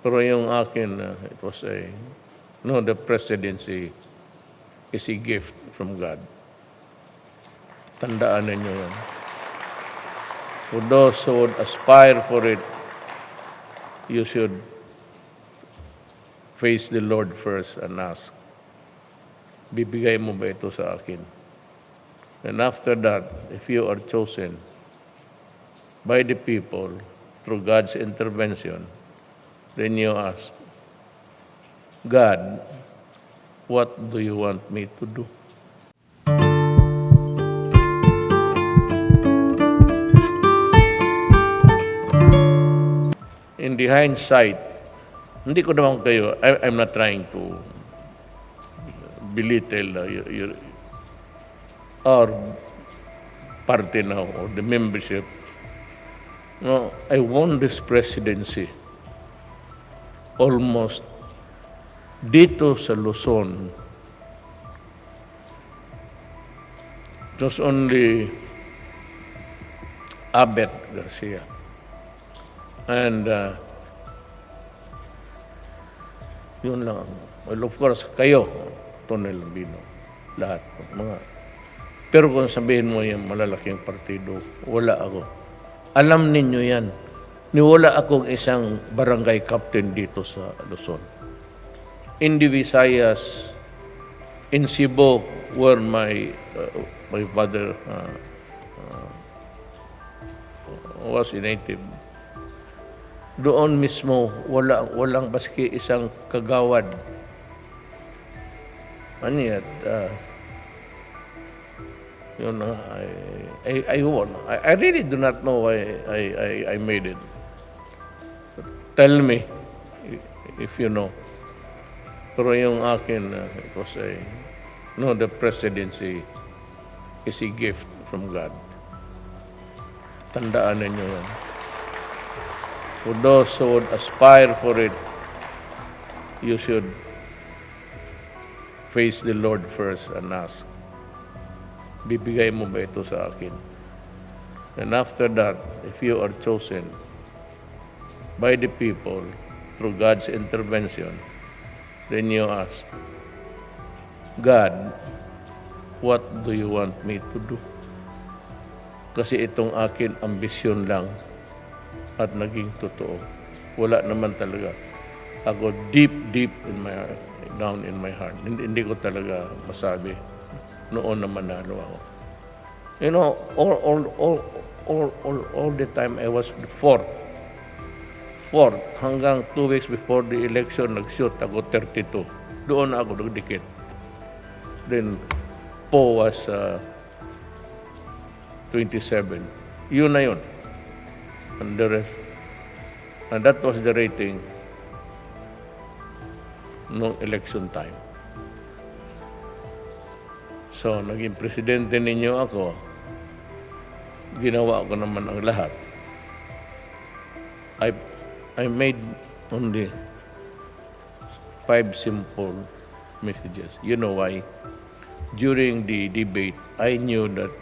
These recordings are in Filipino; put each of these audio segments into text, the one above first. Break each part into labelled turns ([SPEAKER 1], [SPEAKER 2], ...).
[SPEAKER 1] Pero yung akin, it was the presidency is a gift from God. Tandaan ninyo yan. For those who would aspire for it, you should face the Lord first and ask, bibigay mo ba ito sa akin? And after that, if you are chosen by the people through God's intervention, then you ask, God, what do you want me to do? In the hindsight, hindi ko naman kayo, I'm not trying to belittle our party now or the membership. No, I won this presidency almost dito sa Luzon. It was only Abet Garcia. And yun lang. Well, of course, kayo, Tonel Bino, lahat. Pero kung sabihin mo yung malalaking partido, wala ako. Alam ninyo yan. Niwala akong isang barangay captain dito sa Luzon. In the Visayas, in Cebu, where my father was a native, doon mismo, walang baski isang kagawad. Ano yan? Yun, I won. I really do not know why I made it. Tell me if you know. Pero yung akin, it was the presidency is a gift from God. Tandaan ninyo yan. For those who would aspire for it, you should face the Lord first and ask, bibigay mo ba ito sa akin? And after that, if you are chosen by the people through God's intervention, then you ask, God, what do you want me to do? Kasi itong akin ambisyon lang at naging totoo. Wala naman talaga. Ako deep in my heart, down in my heart. Hindi ko talaga masabi noon na manalo ako. You know, all the time I was fourth. Hanggang 2 weeks before the election, nag-shoot ako 32. Doon ako nagdikit. Then, Po was 27. Yun na yun. And the rest. And that was the rating no election time. So, naging presidente ninyo ako. Ginawa ko naman ang lahat. I made only 5 simple messages. You know why? During the debate, I knew that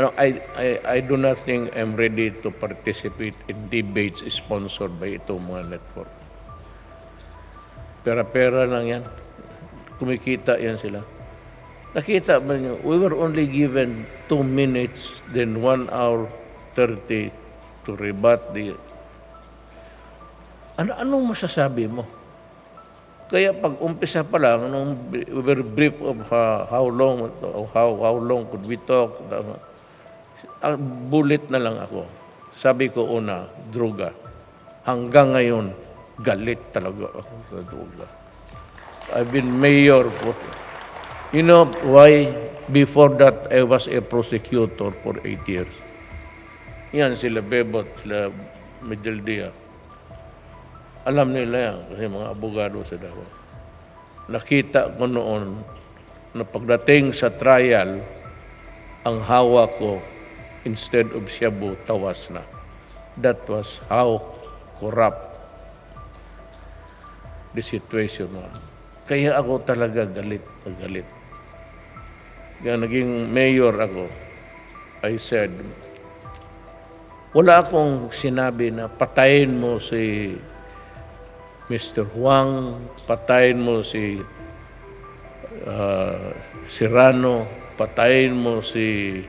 [SPEAKER 1] I do not think I'm ready to participate in debates sponsored by itong mga network. Pera-pera lang yan. Kumikita yan sila. Nakita ba niyo? We were only given 2 minutes, then 1 hour 30 to rebut the... Anong masasabi mo? Kaya pag umpisa pa lang, nung we were brief of how long could we talk, bullet na lang ako. Sabi ko una, droga. Hanggang ngayon, galit talaga ako sa droga. I've been mayor for... You know why? Before that, I was a prosecutor for 8 years. Yan, sila Bebot, sila Medeldia. Alam nila yan, kasi mga abogado sa Davao. Nakita ko noon na pagdating sa trial, ang hawak ko, instead of shabu, tawas na. That was how corrupt the situation was. Kaya ako talaga galit. Kaya naging mayor ako, I said, wala akong sinabi na patayin mo si Mr. Huang, patayin mo si Serrano, patayin mo si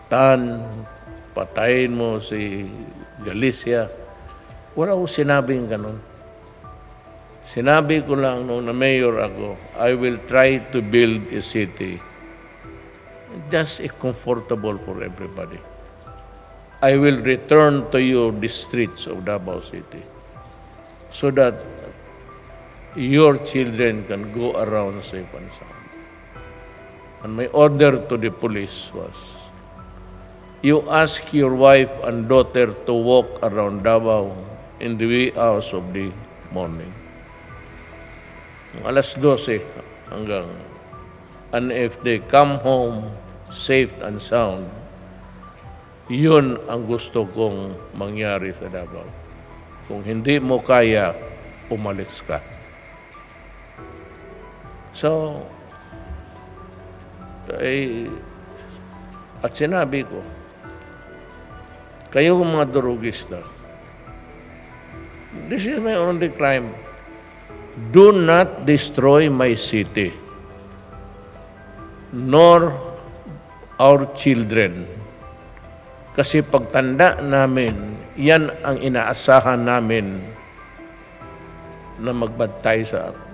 [SPEAKER 1] Tan, patayin mo si Galicia. Wala ko sinabing ganun. Sinabi ko lang nung na-mayor ako, I will try to build a city just comfortable for everybody. I will return to you the streets of Davao City so that your children can go around safe and sound. And my order to the police was, you ask your wife and daughter to walk around Davao in the wee hours of the morning. Alas 12 hanggang, and if they come home safe and sound, yun ang gusto kong mangyari sa Davao. Kung hindi mo kaya, umalis ka. So, at sinabi ko, kayo mga durugista, this is my only crime. Do not destroy my city, nor our children. Kasi pagtanda namin, yan ang inaasahan namin na magbantay sa atin.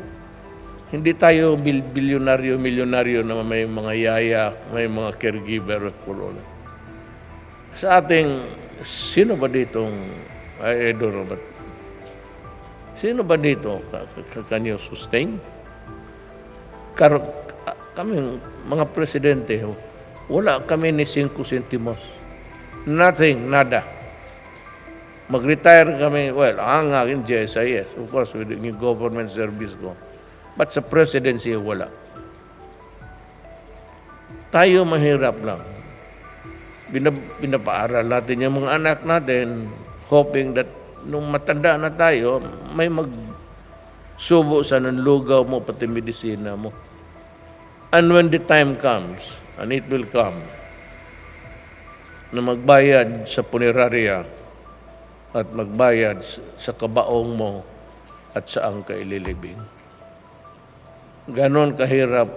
[SPEAKER 1] Hindi tayo milyonaryo na may mga yaya, may mga caregiver for all. Sa ating, sino ba ditong, I don't know, but sino ba dito can you sustain? Kami, mga presidente, wala kami ni 5 centimos. Nothing, nada. Mag-retire kami, well, ang aking GSIS, of course, with the government service ko. But sa presidency, wala. Tayo mahirap lang. Pinapaaral natin yung mga anak natin, hoping that nung matanda na tayo, may magsubo sa nanlugaw mo, pati medisina mo. And when the time comes, and it will come, na magbayad sa punerarya at magbayad sa kabaong mo at saan ka ililibing. Ganon kahirap.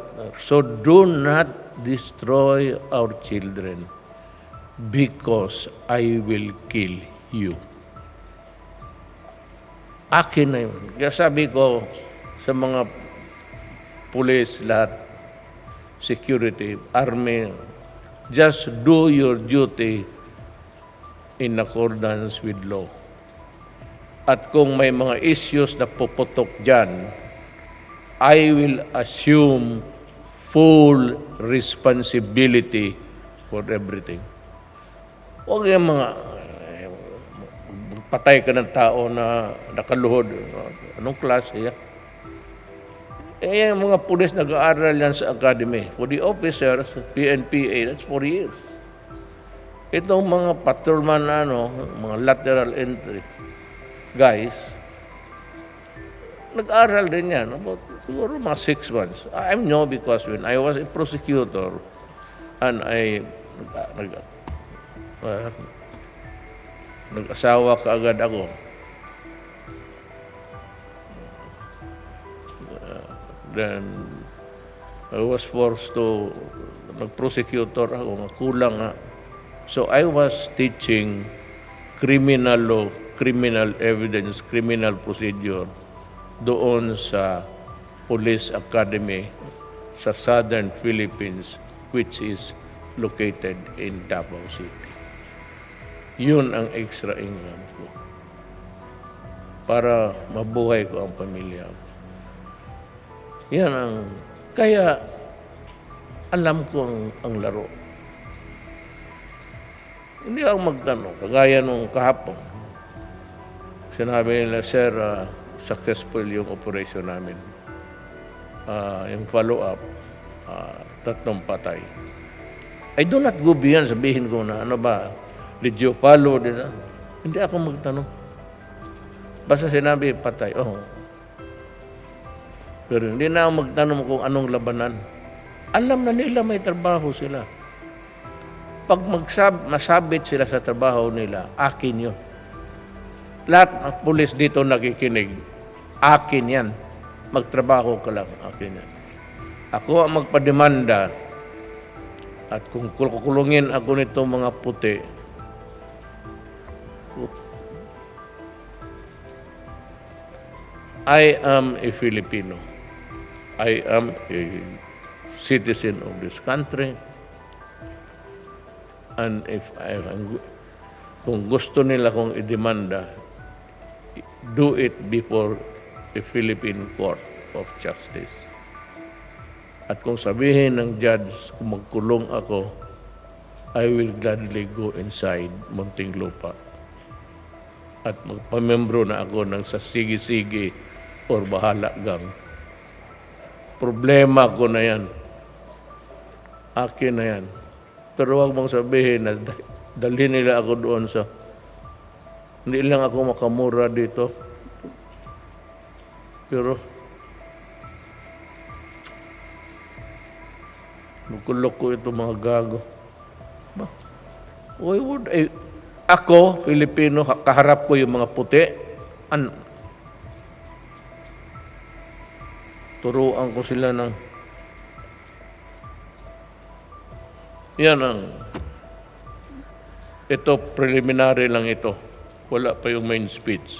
[SPEAKER 1] So do not destroy our children because I will kill you. Akin na yun. Kaya sabi ko sa mga police, lahat, security, army, just do your duty in accordance with law. At kung may mga issues na puputok dyan, I will assume full responsibility for everything. Huwag yung mga patay ka ng tao na nakaluhod. Anong klase yan? Yung mga pulis nag-aaral yan sa academy. For the officers, PNPA, that's 4 years. Itong mga patrolman, mga lateral entry guys, nag-aaral din yan. About siguro mga 6 months. I know because when I was a prosecutor and nag-asawa kaagad ako. Then I was forced to nag-prosecutor ako, kulang nga. So I was teaching criminal law, criminal evidence, criminal procedure doon sa Police Academy sa Southern Philippines, which is located in Davao City. Yun ang extra income ko para mabuhay ko ang pamilya ko. Yan ang, kaya alam ko ang laro. Hindi ako magtanong, kagaya nung kahapon. Sinabi nila, sir, successful yung operation namin. Yung follow-up, 3 patay. I do not go beyond, sabihin ko na, ano ba, did you follow this? Hindi ako magtanong. Basta sinabi, patay. Oh. Pero hindi na ako magtanong kung anong labanan. Alam na nila may trabaho sila. Pag masabit sila sa trabaho nila, akin yun. Lahat ng pulis dito nakikinig. Akin yan. Magtrabaho ka lang. Akin yan. Ako ang magpademanda at kung kukulungin ako nito mga puti, I am a Filipino. I am a citizen of this country. And if kung gusto nila kong idemanda, do it before a Philippine Court of Justice. At kung sabihin ng judge kung magkulong ako, I will gladly go inside Muntinlupa at magpamembro na ako ng sa sige-sige or bahala gang. Problema ko na yan. Akin na yan. Pero huwag mong sabihin na dalhin nila ako doon sa... Hindi lang ako makamura dito. Pero... Magkulok ko ito mga gago. Why would I... Ako, Pilipino, kaharap ko yung mga puti. Turuan ko sila ng... Yan ang... Ito, preliminary lang ito. Wala pa yung main speech.